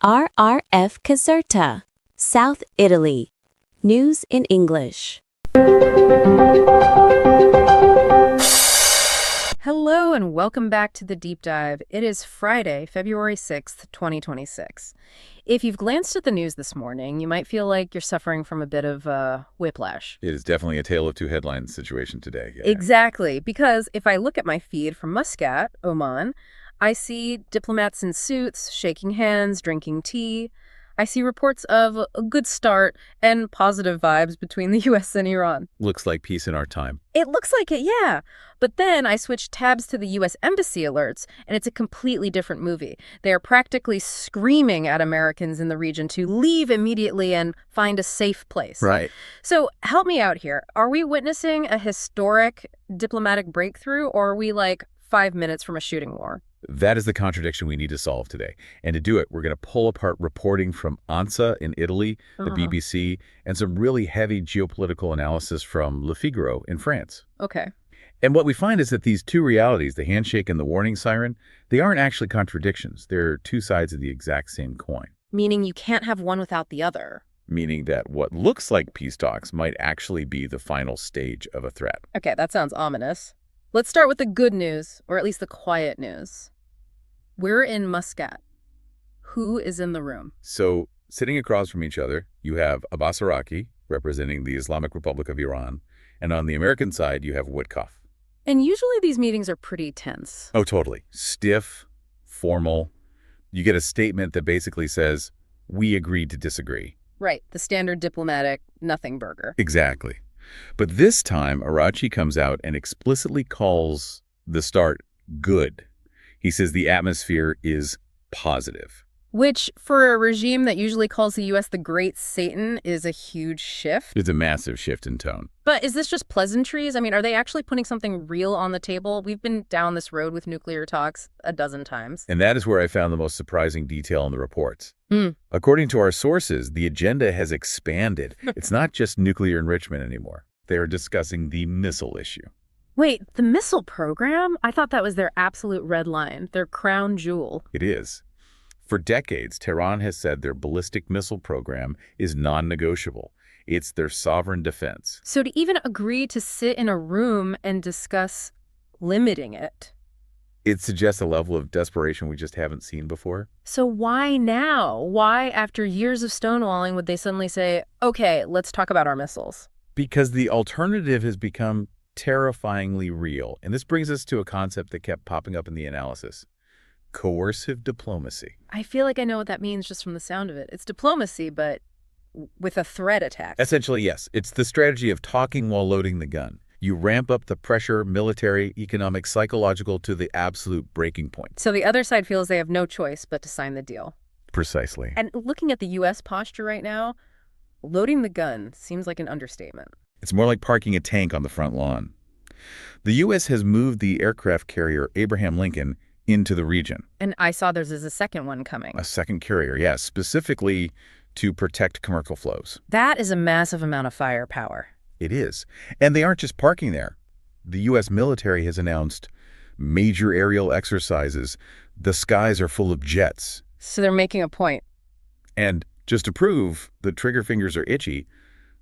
RRF CAserta, South Italy. News in English. Hello and welcome back to the Deep Dive. It is Friday, February 6th, 2026. If you've glanced at the news this morning, you might feel like you're suffering from a bit of whiplash. It is definitely a tale of two headlines situation today. Yeah. Exactly, because if I look at my feed from Muscat, Oman, I see diplomats in suits, shaking hands, drinking tea. I see reports of a good start and positive vibes between the U.S. and Iran. Looks like peace in our time. It looks like it, yeah. But then I switch tabs to the U.S. Embassy alerts, and it's a completely different movie. They are practically screaming at Americans in the region to leave immediately and find a safe place. Right. So help me out here. Are we witnessing a historic diplomatic breakthrough, or are we like 5 minutes from a shooting war? That is the contradiction we need to solve today. And to do it, we're going to pull apart reporting from ANSA in Italy, the BBC, and some really heavy geopolitical analysis from Le Figaro in France. Okay. And what we find is that these two realities, the handshake and the warning siren, they aren't actually contradictions. They're two sides of the exact same coin. Meaning you can't have one without the other. Meaning that what looks like peace talks might actually be the final stage of a threat. Okay, that sounds ominous. Let's start with the good news, or at least the quiet news. We're in Muscat. Who is in the room? So, sitting across from each other, you have Abbas Araki, representing the Islamic Republic of Iran, and on the American side, you have Witkoff. And usually these meetings are pretty tense. Oh, totally. Stiff, formal. You get a statement that basically says, we agreed to disagree. Right, the standard diplomatic nothing burger. Exactly. But this time, Araki comes out and explicitly calls the start good. He says the atmosphere is positive. Which, for a regime that usually calls the U.S. the Great Satan, is a huge shift. It's a massive shift in tone. But is this just pleasantries? I mean, are they actually putting something real on the table? We've been down this road with nuclear talks a dozen times. And that is where I found the most surprising detail in the reports. According to our sources, the agenda has expanded. It's not just nuclear enrichment anymore. They are discussing the missile issue. Wait, the missile program? I thought that was their absolute red line, their crown jewel. It is. For decades, Tehran has said their ballistic missile program is non-negotiable. It's their sovereign defense. So to even agree to sit in a room and discuss limiting it. It suggests a level of desperation we just haven't seen before. So why now? Why, after years of stonewalling, would they suddenly say, okay, let's talk about our missiles? Because the alternative has become terrifyingly real. And this brings us to a concept that kept popping up in the analysis. Coercive diplomacy. I feel like I know what that means just from the sound of it. It's diplomacy, but with a threat attached. Essentially, yes. It's the strategy of talking while loading the gun. You ramp up the pressure, military, economic, psychological, to the absolute breaking point. So the other side feels they have no choice but to sign the deal. Precisely. And looking at the U.S. posture right now, loading the gun seems like an understatement. It's more like parking a tank on the front lawn. The U.S. has moved the aircraft carrier Abraham Lincoln into the region. And I saw there's a second one coming. A second carrier, yes, specifically to protect commercial flows. That is a massive amount of firepower. It is. And they aren't just parking there. The U.S. military has announced major aerial exercises. The skies are full of jets. So they're making a point. And just to prove the trigger fingers are itchy,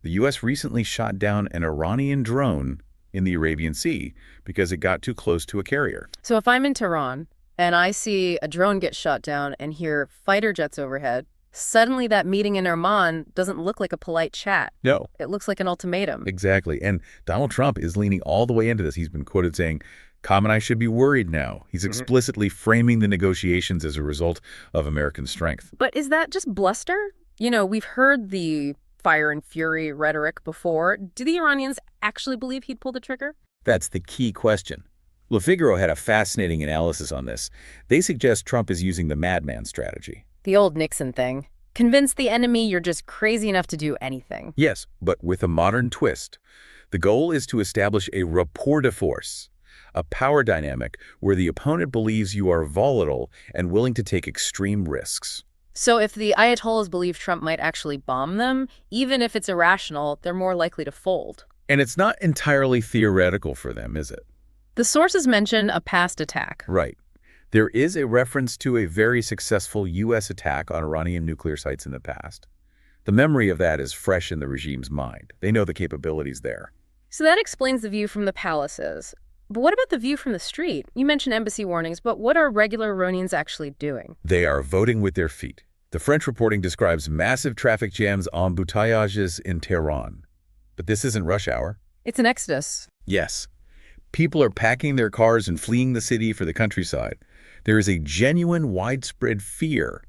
the U.S. recently shot down an Iranian drone in the Arabian Sea because it got too close to a carrier. So if I'm in Tehran and I see a drone get shot down and hear fighter jets overhead, suddenly that meeting in Oman doesn't look like a polite chat. No. It looks like an ultimatum. Exactly. And Donald Trump is leaning all the way into this. He's been quoted saying, Khamenei should be worried now. He's explicitly framing the negotiations as a result of American strength. But is that just bluster? You know, we've heard the fire and fury rhetoric before. Do the Iranians actually believe he'd pull the trigger? That's the key question. Le Figaro had a fascinating analysis on this. They suggest Trump is using the madman strategy. The old Nixon thing. Convince the enemy you're just crazy enough to do anything. Yes, but with a modern twist. The goal is to establish a rapport de force, a power dynamic where the opponent believes you are volatile and willing to take extreme risks. So if the Ayatollahs believe Trump might actually bomb them, even if it's irrational, they're more likely to fold. And it's not entirely theoretical for them, is it? The sources mention a past attack. Right. There is a reference to a very successful U.S. attack on Iranian nuclear sites in the past. The memory of that is fresh in the regime's mind. They know the capabilities there. So that explains the view from the palaces. But what about the view from the street? You mentioned embassy warnings, but what are regular Iranians actually doing? They are voting with their feet. The French reporting describes massive traffic jams on embouteillages in Tehran. But this isn't rush hour. It's an exodus. Yes. People are packing their cars and fleeing the city for the countryside. There is a genuine widespread fear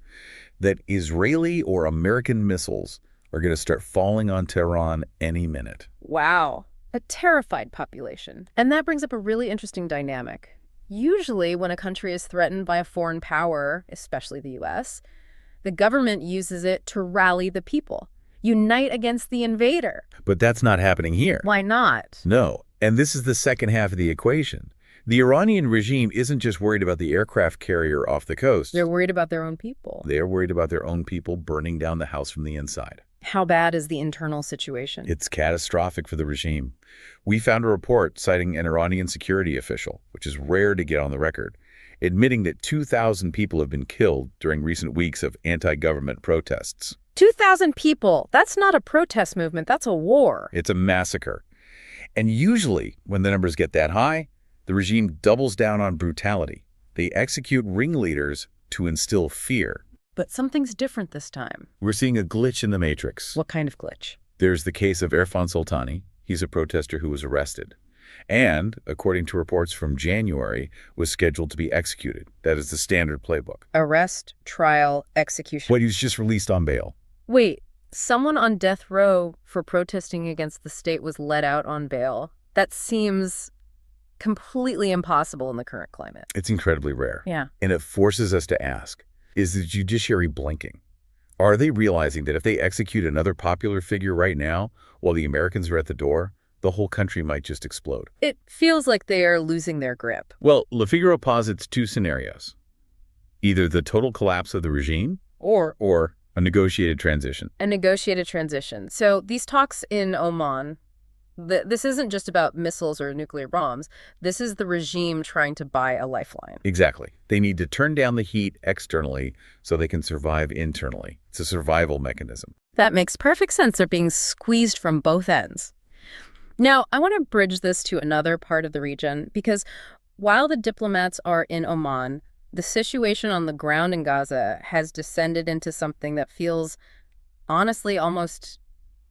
that Israeli or American missiles are going to start falling on Tehran any minute. Wow. A terrified population. And that brings up a really interesting dynamic. Usually, when a country is threatened by a foreign power, especially the U.S., the government uses it to rally the people, unite against the invader. But that's not happening here. Why not? No. And this is the second half of the equation. The Iranian regime isn't just worried about the aircraft carrier off the coast. They're worried about their own people. They're worried about their own people burning down the house from the inside. How bad is the internal situation? It's catastrophic for the regime. We found a report citing an Iranian security official, which is rare to get on the record, admitting that 2,000 people have been killed during recent weeks of anti-government protests. 2,000 people. That's not a protest movement. That's a war. It's a massacre. And usually, when the numbers get that high, the regime doubles down on brutality. They execute ringleaders to instill fear. But something's different this time. We're seeing a glitch in the matrix. What kind of glitch? There's the case of Irfan Soltani. He's a protester who was arrested. And, according to reports from January, was scheduled to be executed. That is the standard playbook. Arrest, trial, execution. But he was just released on bail. Wait, someone on death row for protesting against the state was let out on bail? That seems completely impossible in the current climate. It's incredibly rare. Yeah. And it forces us to ask, is the judiciary blinking? Are they realizing that if they execute another popular figure right now, while the Americans are at the door, the whole country might just explode? It feels like they are losing their grip. Well, Le Figaro posits two scenarios. Either the total collapse of the regime, or a negotiated transition. A negotiated transition. So these talks in Oman, this isn't just about missiles or nuclear bombs. This is the regime trying to buy a lifeline. Exactly. They need to turn down the heat externally so they can survive internally. It's a survival mechanism. That makes perfect sense. They're being squeezed from both ends. Now, I want to bridge this to another part of the region, because while the diplomats are in Oman, the situation on the ground in Gaza has descended into something that feels, honestly, almost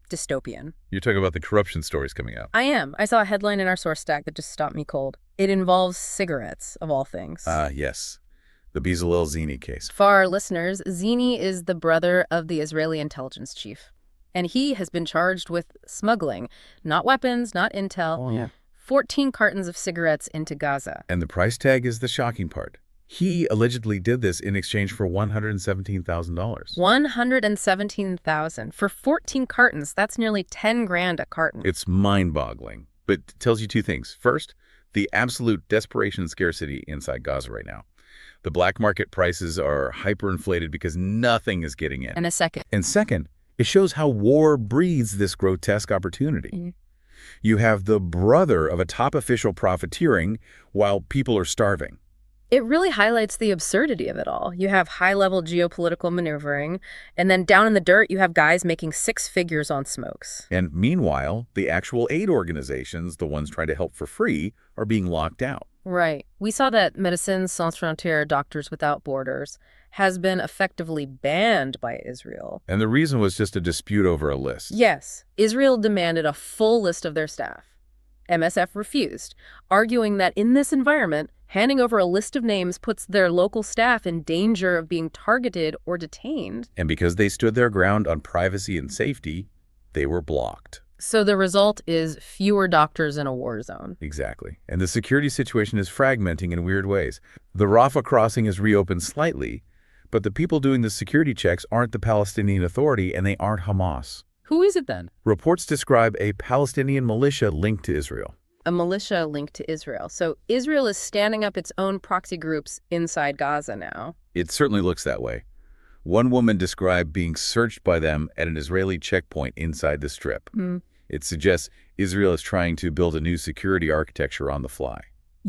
dystopian. You're talking about the corruption stories coming out. I am. I saw a headline in our source stack that just stopped me cold. It involves cigarettes, of all things. Yes. The Bezalel Zini case. For our listeners, Zini is the brother of the Israeli intelligence chief. And he has been charged with smuggling, not weapons, not intel, 14 cartons of cigarettes into Gaza. And the price tag is the shocking part. He allegedly did this in exchange for $117,000. $117,000 for 14 cartons. That's nearly 10 grand a carton. It's mind-boggling, but it tells you two things. First, the absolute desperation and scarcity inside Gaza right now. The black market prices are hyperinflated because nothing is getting in. And second, it shows how war breeds this grotesque opportunity. Mm-hmm. You have the brother of a top official profiteering while people are starving. It really highlights the absurdity of it all. You have high-level geopolitical maneuvering, and then down in the dirt, you have guys making six figures on smokes. And meanwhile, the actual aid organizations, the ones trying to help for free, are being locked out. Right. We saw that Médecins Sans Frontières, Doctors Without Borders, has been effectively banned by Israel. And the reason was just a dispute over a list. Yes. Israel demanded a full list of their staff. MSF refused, arguing that in this environment, handing over a list of names puts their local staff in danger of being targeted or detained. And because they stood their ground on privacy and safety, they were blocked. So the result is fewer doctors in a war zone. Exactly. And the security situation is fragmenting in weird ways. The Rafah crossing is reopened slightly, but the people doing the security checks aren't the Palestinian Authority and they aren't Hamas. Who is it then? Reports describe a Palestinian militia linked to Israel. A militia linked to Israel. So Israel is standing up its own proxy groups inside Gaza now. It certainly looks that way. One woman described being searched by them at an Israeli checkpoint inside the Strip. It suggests Israel is trying to build a new security architecture on the fly.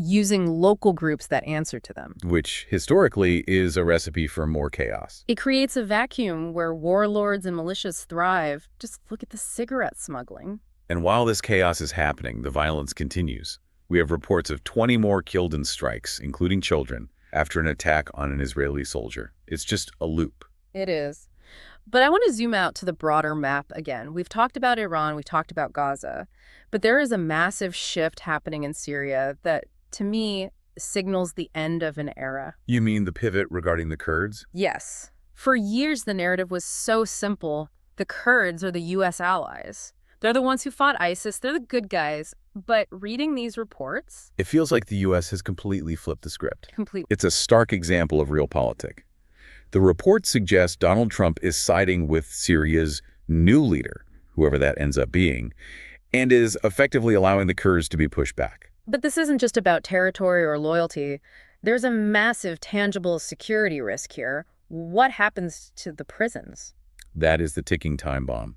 using local groups that answer to them. Which, historically, is a recipe for more chaos. It creates a vacuum where warlords and militias thrive. Just look at the cigarette smuggling. And while this chaos is happening, the violence continues. We have reports of 20 more killed in strikes, including children, after an attack on an Israeli soldier. It's just a loop. It is. But I want to zoom out to the broader map again. We've talked about Iran, we talked about Gaza, but there is a massive shift happening in Syria that, to me, signals the end of an era. You mean the pivot regarding the Kurds? Yes. For years, the narrative was so simple. The Kurds are the U.S. allies. They're the ones who fought ISIS. They're the good guys. But reading these reports... It feels like the U.S. has completely flipped the script. Completely. It's a stark example of realpolitik. The reports suggest Donald Trump is siding with Syria's new leader, whoever that ends up being, and is effectively allowing the Kurds to be pushed back. But this isn't just about territory or loyalty. There's a massive, tangible security risk here. What happens to the prisons? That is the ticking time bomb.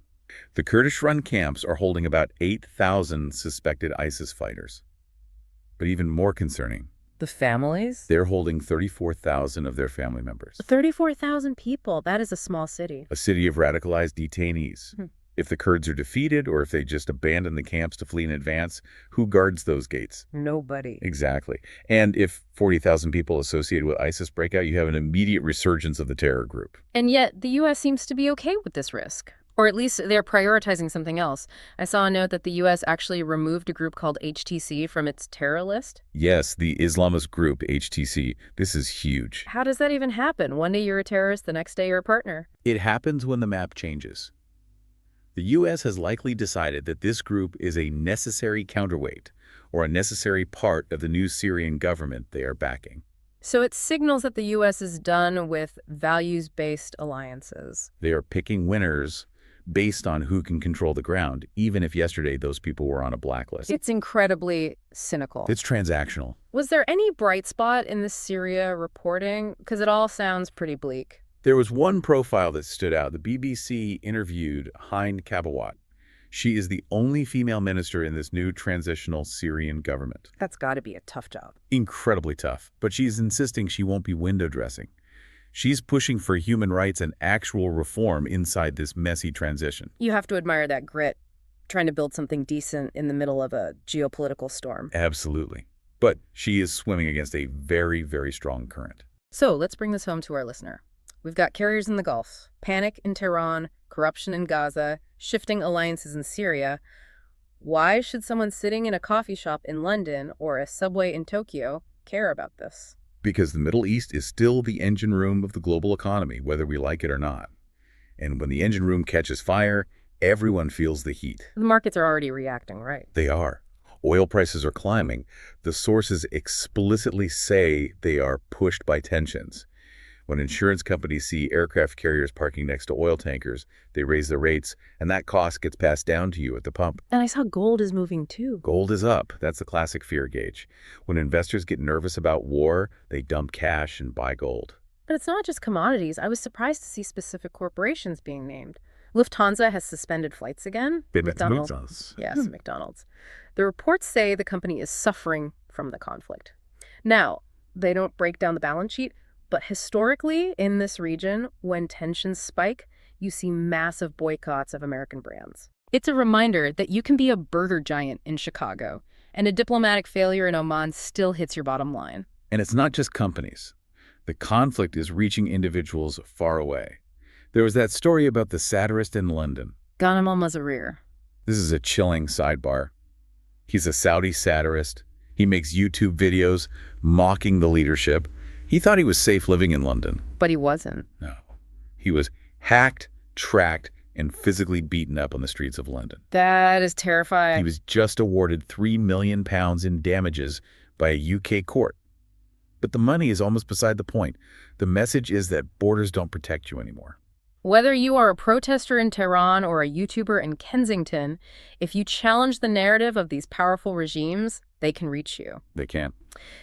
The Kurdish-run camps are holding about 8,000 suspected ISIS fighters. But even more concerning, The families? they're holding 34,000 of their family members. 34,000 people. That is a small city. A city of radicalized detainees. If the Kurds are defeated, or if they just abandon the camps to flee in advance, who guards those gates? Nobody. Exactly. And if 40,000 people associated with ISIS break out, you have an immediate resurgence of the terror group. And yet, the U.S. seems to be okay with this risk. Or at least they're prioritizing something else. I saw a note that the U.S. actually removed a group called HTC from its terror list. Yes, the Islamist group, HTC. This is huge. How does that even happen? One day you're a terrorist, the next day you're a partner. It happens when the map changes. The U.S. has likely decided that this group is a necessary counterweight or a necessary part of the new Syrian government they are backing. So it signals that the U.S. is done with values-based alliances. They are picking winners based on who can control the ground, even if yesterday those people were on a blacklist. It's incredibly cynical. It's transactional. Was there any bright spot in the Syria reporting? Because it all sounds pretty bleak. There was one profile that stood out. The BBC interviewed Hind Kabawat. She is the only female minister in this new transitional Syrian government. That's got to be a tough job. Incredibly tough, but she's insisting she won't be window dressing. She's pushing for human rights and actual reform inside this messy transition. You have to admire that grit, trying to build something decent in the middle of a geopolitical storm. Absolutely. But she is swimming against a very, very strong current. So let's bring this home to our listener. We've got carriers in the Gulf, panic in Tehran, corruption in Gaza, shifting alliances in Syria. Why should someone sitting in a coffee shop in London or a subway in Tokyo care about this? Because the Middle East is still the engine room of the global economy, whether we like it or not. And when the engine room catches fire, everyone feels the heat. The markets are already reacting, right? They are. Oil prices are climbing. The sources explicitly say they are pushed by tensions. When insurance companies see aircraft carriers parking next to oil tankers, they raise their rates, and that cost gets passed down to you at the pump. And I saw gold is moving too. Gold is up. That's the classic fear gauge. When investors get nervous about war, they dump cash and buy gold. But it's not just commodities. I was surprised to see specific corporations being named. Lufthansa has suspended flights again. McDonald's. Yes, McDonald's. The reports say the company is suffering from the conflict. Now, they don't break down the balance sheet, but historically, in this region, when tensions spike, you see massive boycotts of American brands. It's a reminder that you can be a burger giant in Chicago, and a diplomatic failure in Oman still hits your bottom line. And it's not just companies. The conflict is reaching individuals far away. There was that story about the satirist in London. Ghanem al-Mazarir. This is a chilling sidebar. He's a Saudi satirist. He makes YouTube videos mocking the leadership. He thought he was safe living in London. But he wasn't. No. He was hacked, tracked, and physically beaten up on the streets of London. That is terrifying. He was just awarded £3 million in damages by a UK court. But the money is almost beside the point. The message is that borders don't protect you anymore. Whether you are a protester in Tehran or a YouTuber in Kensington, if you challenge the narrative of these powerful regimes, they can reach you. They can't.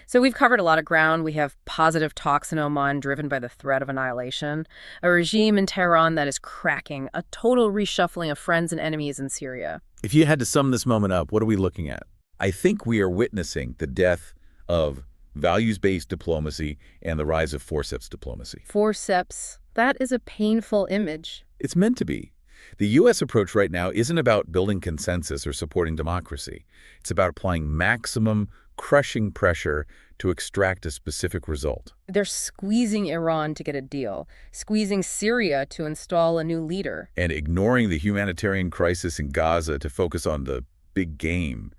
So we've covered a lot of ground. We have positive talks in Oman driven by the threat of annihilation, a regime in Tehran that is cracking, a total reshuffling of friends and enemies in Syria. If you had to sum this moment up, what are we looking at? I think we are witnessing the death of values-based diplomacy and the rise of forceps diplomacy. Forceps. That is a painful image. It's meant to be. The U.S. approach right now isn't about building consensus or supporting democracy. It's about applying maximum, crushing pressure to extract a specific result. They're squeezing Iran to get a deal, squeezing Syria to install a new leader. And ignoring the humanitarian crisis in Gaza to focus on the big game.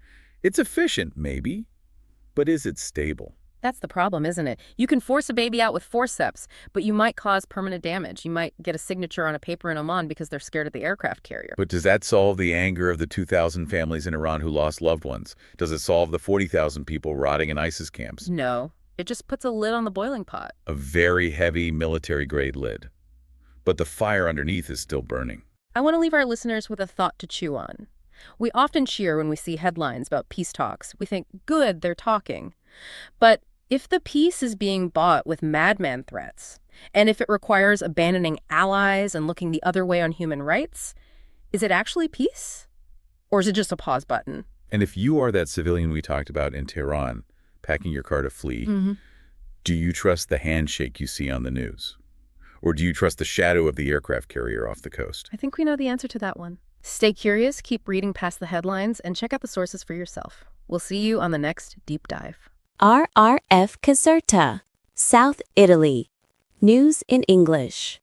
It's efficient, maybe, but is it stable? That's the problem, isn't it? You can force a baby out with forceps, but you might cause permanent damage. You might get a signature on a paper in Oman because they're scared of the aircraft carrier. But does that solve the anger of the 2,000 families in Iran who lost loved ones? Does it solve the 40,000 people rotting in ISIS camps? No. It just puts a lid on the boiling pot. A very heavy military-grade lid. But the fire underneath is still burning. I want to leave our listeners with a thought to chew on. We often cheer when we see headlines about peace talks. We think, good, they're talking. But if the peace is being bought with madman threats, and if it requires abandoning allies and looking the other way on human rights, is it actually peace? Or is it just a pause button? And if you are that civilian we talked about in Tehran, packing your car to flee, do you trust the handshake you see on the news? Or do you trust the shadow of the aircraft carrier off the coast? I think we know the answer to that one. Stay curious, keep reading past the headlines, and check out the sources for yourself. We'll see you on the next Deep Dive. RRF CAserta, South Italy. News in English.